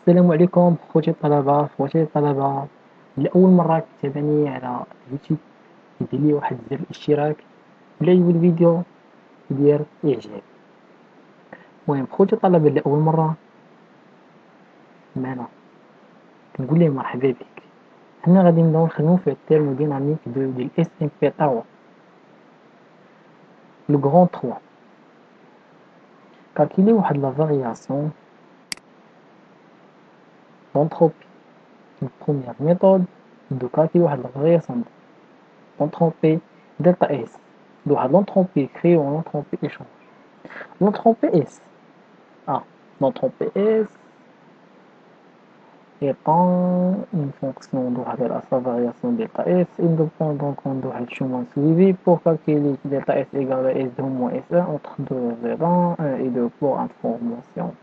السلام عليكم خوتي الطلبة، لأول مرة كتابني على اليوتيوب يدير لي واحد زر الاشتراك، ولا يجبد الفيديو يدير إعجاب. المهم خوتي الطلبة لأول مرة معنا كنقول لهم مرحبا بك. حنا غادي نبداو نخدمو في الترموديناميك ديال اس ام بي 3 لو غران 3. كالكيلي واحد لا فارياسيون d'entropie. Une première méthode de calculer واحد la variation d'entropie delta S de l'entropie créée en entropie échange. L'entropie S, l'entropie S étant une fonction de sa variation delta S indépendante de le chemin suivi pour calculer delta S égale à S2 moins S1 entre deux éléments 1 et 2 pour information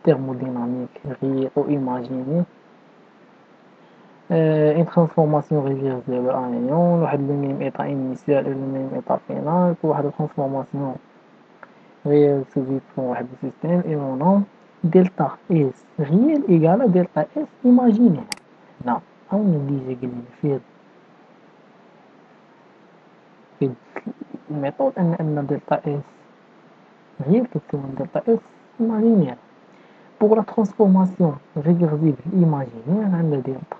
thermodynamique réelle ou imaginée. Une transformation réversible en ion, le même état initial et le même état final pour une transformation réelle suivie pour un système et mon nom delta S réel égal à delta S imaginaire. Non, on dit que في الميثود أن delta S réel كتساوي delta S imaginaire. Pour la transformation réversible imaginaire عندنا delta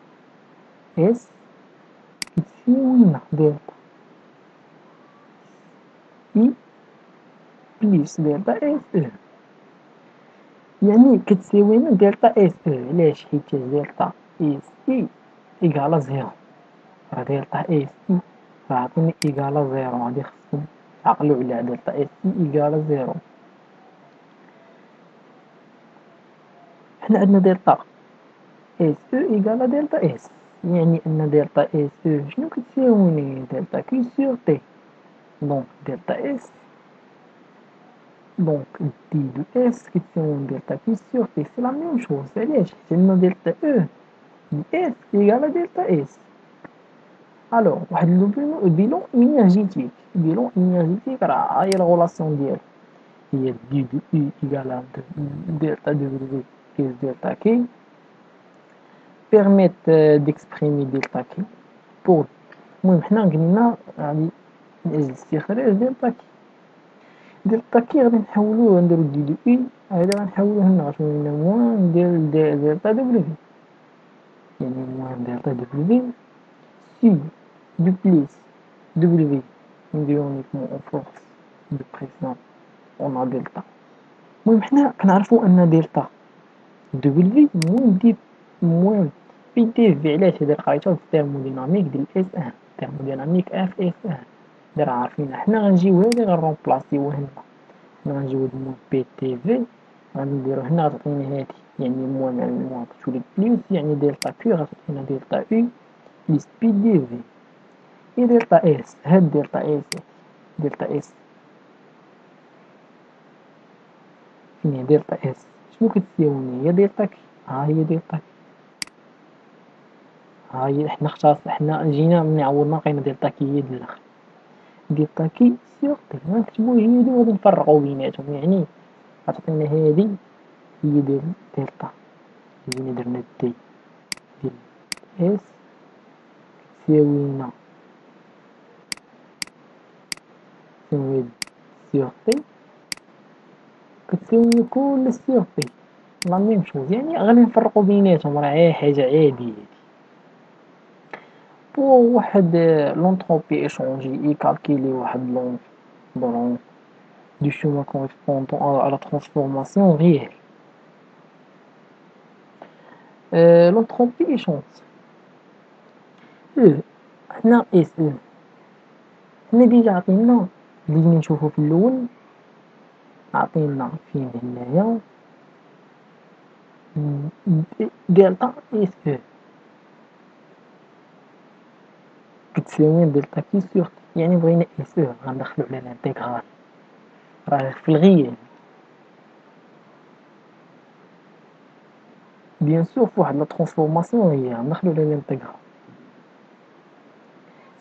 S كتساوي delta I بليس دلتا اس او، يعني كتساوي لنا دلتا اس او. علاش؟ حيت دلتا اس اي ايكالا زيرو. راه دلتا اس اي راه عطيني ايكالا زيرو، غادي خصكم تعقلوا على دلتا اس اي ايكالا زيرو. حنا عندنا دلتا اس او ايكالا دلتا اس، يعني ان دلتا اس او شنو كتساوي؟ دلتا كي سور تي. دونك دلتا اس دونك دي دو اس كتساوي دلتا كي سور تي، سي لا ميم شوز. علاش؟ حيت عندنا دلتا او دي اس ايكالا دلتا اس. الوغ واحد لو بيلون انرجيتيك راه هاي لا غولاسيون ديالو، هي دي دو اي ايكالا دلتا دبليو بلس دلتا كي بيرميت ديكسبريمي دلتا كي بور. المهم حنا قلنا غادي من اجل استخراج دلتا كي. دلتا كي غادي نحولوه نديرو دي دو اي، هذا غنحولوه هنا غتولي لنا موان ديال دلتا دبليو، يعني موان دلتا دبليو سي دو بليس دبليو نديرو اونيكمون اون فورس دو بريسيون اون ا دلتا. المهم حنا كنعرفو ان دلتا دبليو موان بي دي في. علاش؟ هذا لقيتوه في الترموديناميك ديال اس ان، الترموديناميك اف اس ان اللي راه عارفينها. حنا غنجيو هادي غنرومبلاسيوه هنا، حنا غنجيو موان بي تي في غنديرو هنا غتعطيني هادي، يعني موان على موان كتولي بليس، يعني دلتا كيو غتعطينا دلتا اي بليس بي دي في. اي دلتا اس، هاد دلتا اس، دلتا اس فين هي دلتا اس؟ شنو كتساوي؟ هي دلتا كي، ها هي دلتا كي، ها هي. حنا جينا ملي عوضنا لقينا دلتا كي هي الاخر. دلتا كي سيغ تي غنكتبو هادي وغادي نفرقو بيناتهم، يعني غتعطينا هادي هي ديال دلتا، جينا درنا دي ديال اس كتساوينا تساوي سيغ تي كتساوي كل سيغ تي لا ميم شوز، يعني غادي نفرقو بيناتهم، راه حاجة عادية. بوغ واحد لونتروبي échangée يكالكيلي واحد لون du chemin correspondant à la transformation réelle. L'entropie échange E، حنا اس او حنا ديجا عطينا اللي جينا نشوفو في الأول، عطينا فين هنايا دلتا اس او كتساوي دلتا كي سور تي، يعني بغينا اس او غندخلو على لانتيغرال، راه في الغياب بيان سور فواحد لا ترانسفورماسيون هي غندخلو على لانتيغرال.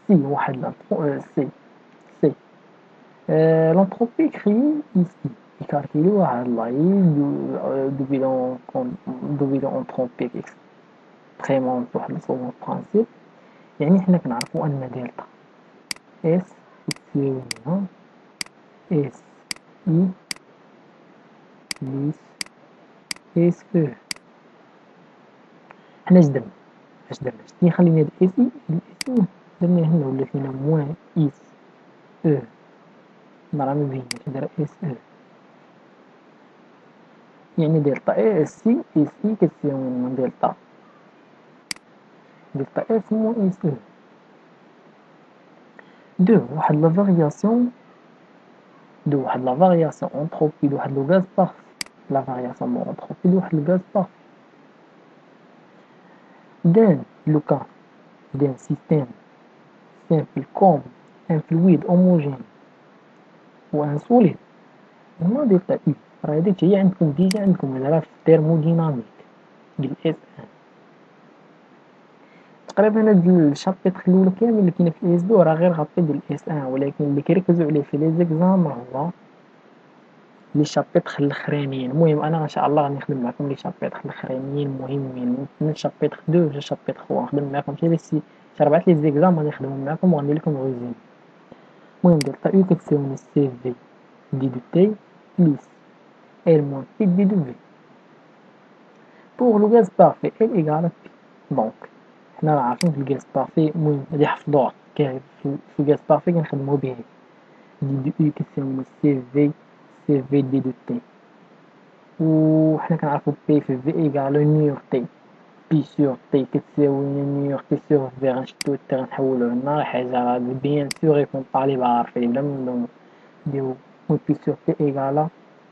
سي واحد لا سي سي l'entropie créée ici يكالكيلي واحد لاين دوبيلو اون ترومبيك اكستريمون بواحد الفورم برانسيب. يعني حنا كنعرفو ان دلتا اس تساوي لنا اس اي بليس اس او. حنا اش درنا شتي خلينا هاد اس اي درناه هنا ولات لينا موان اس او. راه مبيناش داير اس او، يعني دلتا اي اس سي اس اي كتساوي لنا دلتا اس موان اس او. دو واحد لا فارياسيون انتروبي لواحد لو غاز بارفي. لا فارياسيون انتروبي لواحد لو غاز بارفي دان لو كان دان سيستيم سامبل كوم ان فلويد هوموجين و ان سوليد. هنا دلتا اي راه هاديك هي عندكم ديجا عندكم راه في التيرموديناميك ديال اس ان. تقريبا هاد الشابيتر الاولى كامل اللي كاينه في اس دو راه غير غطي ديال اس ان، ولكن اللي كيركزوا عليه في لي زيكزام هو لي شابيتر الاخرانيين. المهم انا ان شاء الله غادي نخدم معكم لي شابيتر الاخرانيين مهمين من شابيتر 2 حتى شابيتر 3. نخدم معكم حتى شي 4 لي زيكزام غادي نخدمهم معكم وغندير لكم ريزومي. المهم دلتا يو كتساوي سي في دي دو تي بلس ال موان بي دي دو في. بوغ لو غاز بارفي ال ايكال بي. دونك حنا راه عارفين في الغاز بارفي، المهم غادي نحفظوها كاع في الغاز بارفي كنخدمو به دي دو يو كتساوي سي في دي دو تي. و حنا كنعرفو بي في في ايكال نيو تي. بي سور تي كتساوي نيو تي سور في، غنشدو تي غنحولوه لنا حاجة راه بيان سور يكون الطالب عارفين بلا ما نديرو. و بي سور تي ايكال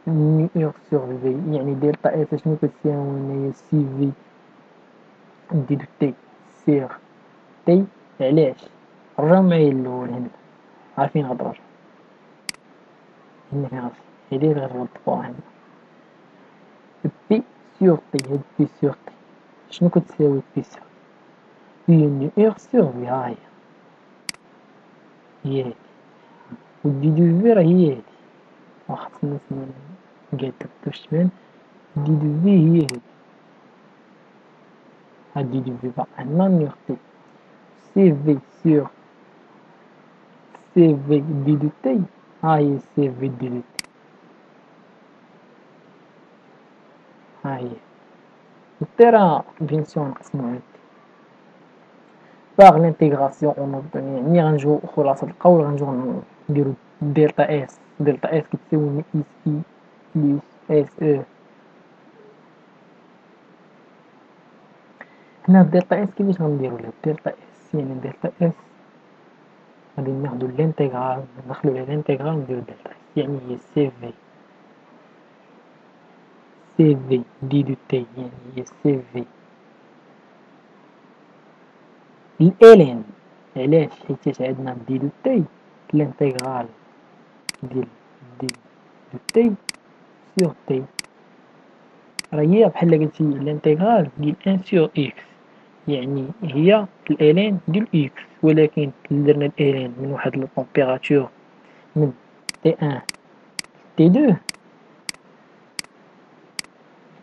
نيو سور في، يعني دلتا اس شنو كتساوي هنايا سي في دي دو تي سيغ تي. علاش؟ رجعو معايا الاول هنا، عارفين غاد نرجعو هنا فين غادي هادي اللي غنوضحوها هنا. بي سور تي، هاد بي سور تي شنو كتساوي بي سور هي نيو سور في. ها هي هادي، و دي دو في راه هي هادي، خاصنا نقادو باش تبان. دي دو في هي هادي، هاد دي دو في بقى عندنا نيو تي سي في سور سي في دي دو تي. ها هي سي في دي دو تي، ها هي. و تي راه بيان سور نقسمو على باغ لانتيغراسيون اون اوبتوني. يعني غنجيو خلاصة القول غنجيو نديرو دلتا اس كتساوي اس اي بلس اس او. هنا دلتا اس كيفاش غنديرولها؟ دلتا اس يعني دلتا اس غادي ناخدو الانتيغرال، ندخلو على الانتيغرال نديرو دلتا اس، يعني هي سي في دي دو تي، يعني هي سي في الالين. علاش؟ حيتاش عندنا دي دو تي الانتيغرال ديال دي دو تي سور تي راه هي بحال قلتي الانتيغرال ديال ان سور اكس، يعني هي الالين ديال اكس، ولكن درنا الالين من واحد لا طومبيراتور من تي ان تي دو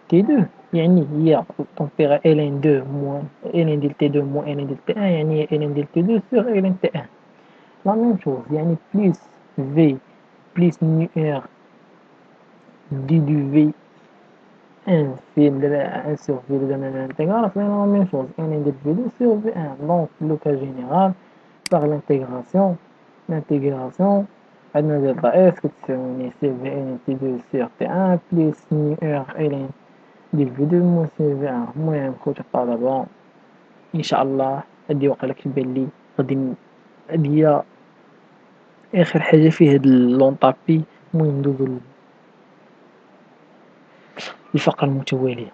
تي دو، يعني هي طومبيرا الين دو موان الين ديال تي دو موان الين ديال تي ان، يعني هي الين ديال تي دو سور الين تي ان. لا ميم شوز، يعني بليس في بليس نيو ار دي دو في ان في ان سور في درنا الانتيغرال فينا لا ميم شوز الين ديال في دو سور في ان. دونك لو كا جينيرال باغ l'intégration عندنا دلتا اس كتساوي سي في ان تي دو سور تي ان بليس نيو ار الين ديال في دو موان سي في ان. المهم خوتي الطلبة ان شاء الله هادي واقيلا كتبان لي غادي هادي هي اخر حاجة في هاد لونطابي. المهم ندوزو للفقرة المتوالية.